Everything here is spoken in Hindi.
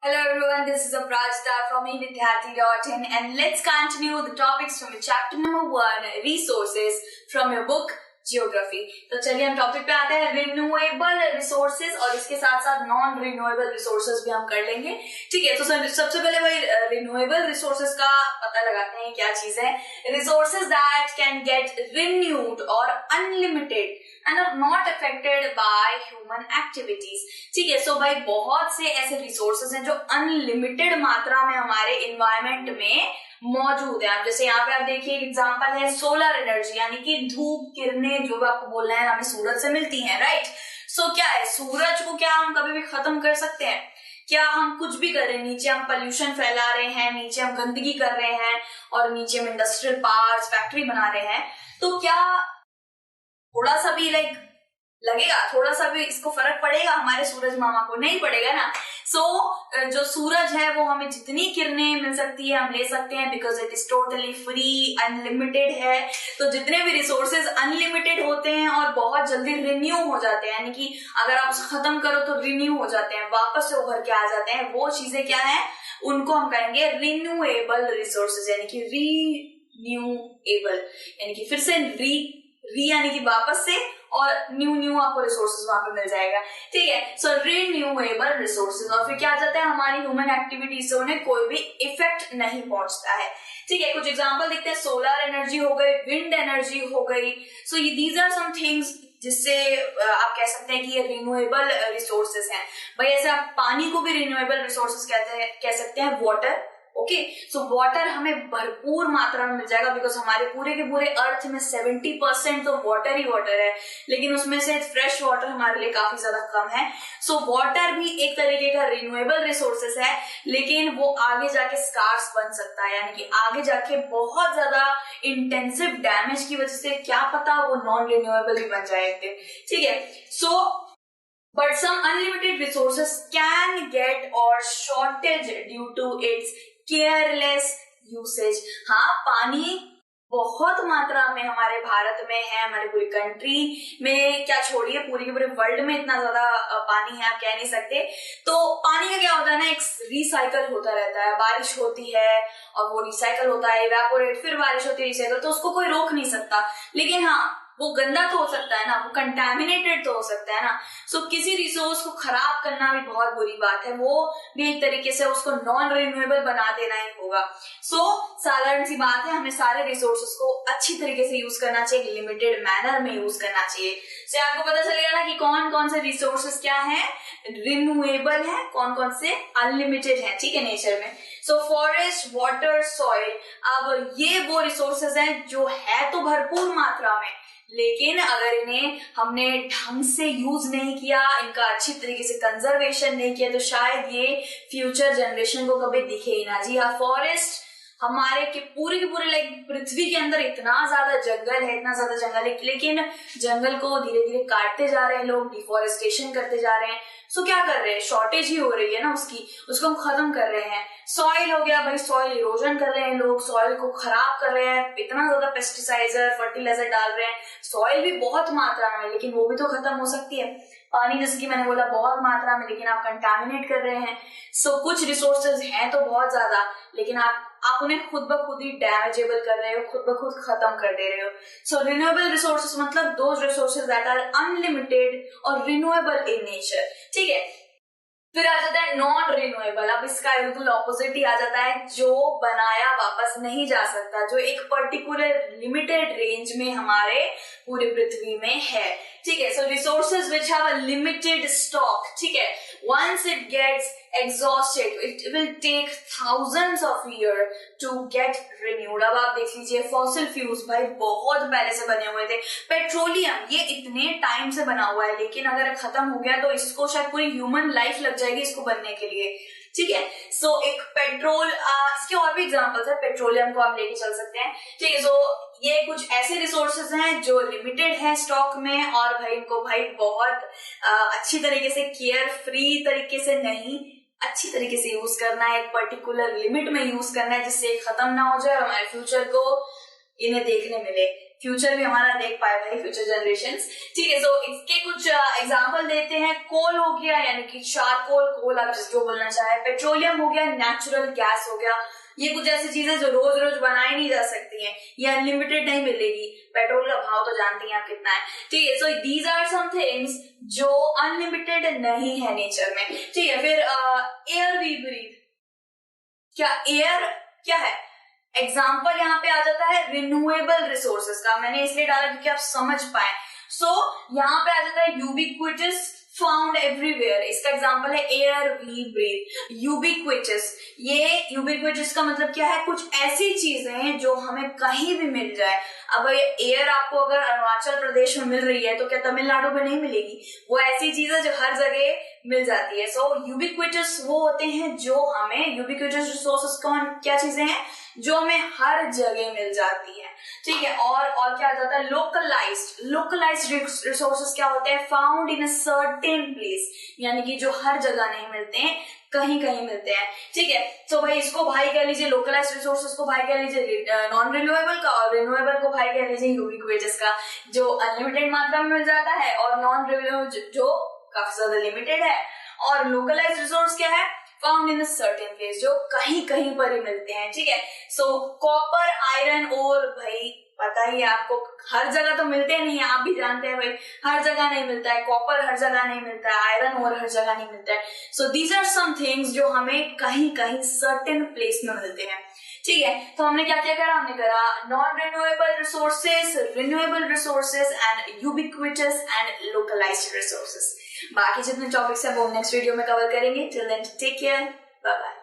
Hello everyone, this is Aprajita from evidyarthi.in and let's continue the topics from chapter number 1, resources from your book geography. तो चलिए हम टॉपिक पे आते हैं, रिन्यूएबल रिसोर्सेज, और इसके साथ साथ नॉन रिन्यूएबल रिसोर्सेज भी हम कर लेंगे। ठीक है, तो सबसे पहले भाई रिन्यूएबल रिसोर्सेज का पता लगाते हैं क्या चीज है। Resources that can get renewed और unlimited and are not affected by human activities. ठीक है, सो भाई बहुत से ऐसे रिसोर्सेज हैं जो अनलिमिटेड मात्रा में हमारे इन्वायरमेंट में मौजूद है। आप जैसे यहाँ पे आप देखिए एक एग्जांपल है सोलर एनर्जी, यानी कि धूप किरणें जो आपको बोलना है हमें सूरज से मिलती हैं, राइट। सो क्या है, सूरज को क्या हम कभी भी खत्म कर सकते हैं? क्या हम कुछ भी कर रहे हैं, नीचे हम पोल्यूशन फैला रहे हैं, नीचे हम गंदगी कर रहे हैं और नीचे हम इंडस्ट्रियल पार्क्स फैक्ट्री बना रहे हैं, तो क्या थोड़ा सा भी लगेगा, थोड़ा सा भी इसको फर्क पड़ेगा हमारे सूरज मामा को? नहीं पड़ेगा ना। जो सूरज है वो हमें जितनी किरणें मिल सकती है हम ले सकते हैं, because it is totally free, unlimited है। तो जितने भी रिसोर्सेज अनलिमिटेड होते हैं और बहुत जल्दी रिन्यू हो जाते हैं, यानी कि अगर आप उसे खत्म करो तो रिन्यू हो जाते हैं, वापस से उभर के आ जाते हैं, वो चीजें क्या है, उनको हम कहेंगे रिन्यूएबल रिसोर्सेज, यानी कि रीन्यूएबल, यानी कि फिर से री यानी कि वापस से, और न्यू आपको रिसोर्सेज वहां पे मिल जाएगा। ठीक है, सो रिन्यूएबल रिसोर्सेज, और फिर क्या आ जाता है, हमारी ह्यूमन एक्टिविटीज से उन्हें कोई भी इफेक्ट नहीं पहुंचता है। ठीक है, कुछ एग्जांपल देखते हैं। सोलर एनर्जी हो गई, विंड एनर्जी हो गई। सो ये दीज आर सम थिंग्स जिससे आप कह सकते हैं कि ये रिन्यूएबल रिसोर्सेज हैं। भाई ऐसे आप पानी को भी रिन्यूएबल रिसोर्सेज कह सकते हैं, वाटर। ओके, सो वाटर हमें भरपूर मात्रा में मिल जाएगा, बिकॉज हमारे पूरे के पूरे अर्थ में 70% तो वाटर ही वाटर है, लेकिन उसमें से फ्रेश वाटर हमारे लिए काफी ज्यादा कम है। सो वाटर भी एक तरीके का रिन्यूएबल रिसोर्सेस है, लेकिन वो आगे जाके स्कार्स बन सकता है, यानी कि आगे जाके बहुत ज्यादा इंटेंसिव डैमेज की वजह से क्या पता वो नॉन रिन्यूएबल भी बन जाए एक दिन। ठीक है, सो but some unlimited resources can get or shortage due to its careless usage। हाँ, पानी बहुत मात्रा में हमारे भारत में है, हमारे पूरी कंट्री में क्या छोड़िए, पूरी के पूरे वर्ल्ड में इतना ज्यादा पानी है आप कह नहीं सकते। तो पानी का क्या होता है ना, एक रिसाइकल होता रहता है, बारिश होती है और वो रिसाइकल होता है, इवेपोरेट, फिर बारिश होती है, रिसाइकल, तो उसको कोई रोक नहीं सकता। लेकिन हाँ, वो गंदा तो हो सकता है ना, वो कंटेमिनेटेड तो हो सकता है ना। सो किसी रिसोर्स को खराब करना भी बहुत बुरी बात है, वो भी एक तरीके से उसको नॉन रिन्यूएबल बना देना ही होगा। सो साधारण सी बात है, हमें सारे रिसोर्सेस को अच्छी तरीके से यूज करना चाहिए, लिमिटेड मैनर में यूज करना चाहिए। सो आपको पता चलेगा ना कि कौन कौन से रिसोर्सेस क्या है, रिन्यूएबल है, कौन कौन से अनलिमिटेड है। ठीक है, नेचर में। सो फॉरेस्ट, वाटर, सॉइल, अब ये वो रिसोर्सेज हैं जो है तो भरपूर मात्रा में, लेकिन अगर इन्हें हमने ढंग से यूज नहीं किया, इनका अच्छी तरीके से कंजर्वेशन नहीं किया, तो शायद ये फ्यूचर जनरेशन को कभी दिखे ही ना। जी हाँ, फॉरेस्ट हमारे के पूरे पृथ्वी के अंदर इतना ज्यादा जंगल है, इतना ज्यादा जंगल है, लेकिन जंगल को धीरे धीरे काटते जा रहे हैं लोग, डिफोरेस्टेशन करते जा रहे हैं। सो क्या कर रहे हैं, शॉर्टेज ही हो रही है ना उसको हम खत्म कर रहे हैं। सॉइल हो गया भाई, सॉइल इरोजन कर रहे हैं लोग, सॉइल को खराब कर रहे हैं, इतना ज्यादा पेस्टिसाइडर, फर्टिलाइजर डाल रहे हैं, सॉइल भी बहुत मात्रा में, लेकिन वो भी तो खत्म हो सकती है। पानी जैसे कि मैंने बोला बहुत मात्रा में, लेकिन आप कंटामिनेट कर रहे हैं। सो कुछ रिसोर्सेज हैं तो बहुत ज्यादा, लेकिन आप उन्हें खुद ब खुद ही डैमेजेबल कर रहे हो, खुद ब खुद खत्म कर दे रहे हो। सो रिन्यूएबल रिसोर्सेज मतलब those resources that are unlimited और रिन्यूएबल इन नेचर। ठीक है, फिर आ जाता है नॉन रिन्यूएबल। अब इसका बिल्कुल ऑपोजिट ही आ जाता है, जो बनाया वापस नहीं जा सकता, जो एक पर्टिकुलर लिमिटेड रेंज में हमारे पूरे पृथ्वी में है। ठीक है, so resources which have a limited stock. ठीक है, once it gets exhausted it will take thousands of years to get renewed। अब आप देख लीजिए फॉसिल फ्यूल्स भाई बहुत पहले से बने हुए थे, पेट्रोलियम ये इतने टाइम से बना हुआ है, लेकिन अगर खत्म हो गया तो इसको शायद पूरी ह्यूमन लाइफ लग जाएगी इसको बनने के लिए। ठीक है, सो एक पेट्रोल, इसके और भी एग्जांपल्स है, पेट्रोलियम को आप लेके चल सकते हैं। ठीक है, सो ये कुछ ऐसे रिसोर्सेज हैं जो लिमिटेड है स्टॉक में, और भाई इनको भाई बहुत अच्छी तरीके से, केयर फ्री तरीके से नहीं, अच्छी तरीके से यूज करना है, एक पर्टिकुलर लिमिट में यूज करना है, जिससे खत्म ना हो जाए और हमारे फ्यूचर को इन्हें देखने मिले। फ्यूचर भी हमारा देख पाए भाई, फ्यूचर जनरेशंस। ठीक है, सो इसके कुछ एग्जांपल देते हैं। कोल हो गया यानी कि चारकोल, कोल आप जो बोलना चाहे, पेट्रोलियम हो गया, नेचुरल गैस हो गया। ये कुछ ऐसी चीजें जो रोज रोज बनाई नहीं जा सकती हैं, ये अनलिमिटेड नहीं मिलेगी। पेट्रोल का भाव तो जानती हैं आप कितना है। ठीक है, so these are some things जो अनलिमिटेड नहीं है नेचर में। ठीक है, फिर एयर वी ब्रीथ, क्या एयर क्या है? एग्जाम्पल यहाँ पे आ जाता है रिन्यूएबल रिसोर्सेस का, मैंने इसलिए डाला क्योंकि आप समझ पाए। सो यहाँ पे आ जाता है यूबिक्विटस, फाउंड एवरीवेयर, इसका एग्जांपल है एयर वी ब्रीथ। यूबिक्विटस, ये यूबिक्विटस का मतलब क्या है? कुछ ऐसी चीजें जो हमें कहीं भी मिल जाए। अब एयर आपको अगर अरुणाचल प्रदेश में मिल रही है तो क्या तमिलनाडु में नहीं मिलेगी? वो ऐसी चीज है जो हर जगह मिल जाती है। सो यूबिक्विटस वो होते हैं जो हमें, यूबिक्विटस रिसोर्सेस कौन क्या चीजें हैं जो हमें हर जगह मिल जाती है। ठीक है, और क्या आ जाता है? लोकलाइज्ड, लोकलाइज्ड रिसोर्सेस क्या होते हैं? Found in a certain place, यानी कि जो हर जगह नहीं मिलते हैं, कहीं कहीं मिलते हैं। ठीक है, तो भाई इसको भाई कह लीजिए लोकलाइज्ड रिसोर्सेस को भाई कह लीजिए नॉन रिन्यूएबल का, और रिन्यूएबल को भाई कह लीजिए यूबिक्विटस का, जो अनलिमिटेड मात्रा में मिल जाता है, और नॉन रिन्यूएबल जो काफी ज्यादा लिमिटेड है। और लोकलाइज्ड रिसोर्स क्या है? Found in a certain place, जो कहीं कहीं पर ही मिलते हैं। ठीक है, सो कॉपर, आयरन और भाई पता ही है आपको, हर जगह तो मिलते नहीं है, आप भी जानते हैं भाई, हर जगह नहीं मिलता है। कॉपर हर जगह नहीं मिलता है, आयरन और हर जगह नहीं मिलता है। So these are some things जो हमें कहीं कहीं सर्टेन प्लेस में मिलते हैं। ठीक है, तो हमने क्या क्या करा? हमने करा non renewable resources, renewable resources and ubiquitous and localised resources. बाकी जितने टॉपिक्स है वो नेक्स्ट वीडियो में कवर करेंगे। Till then take care, bye bye.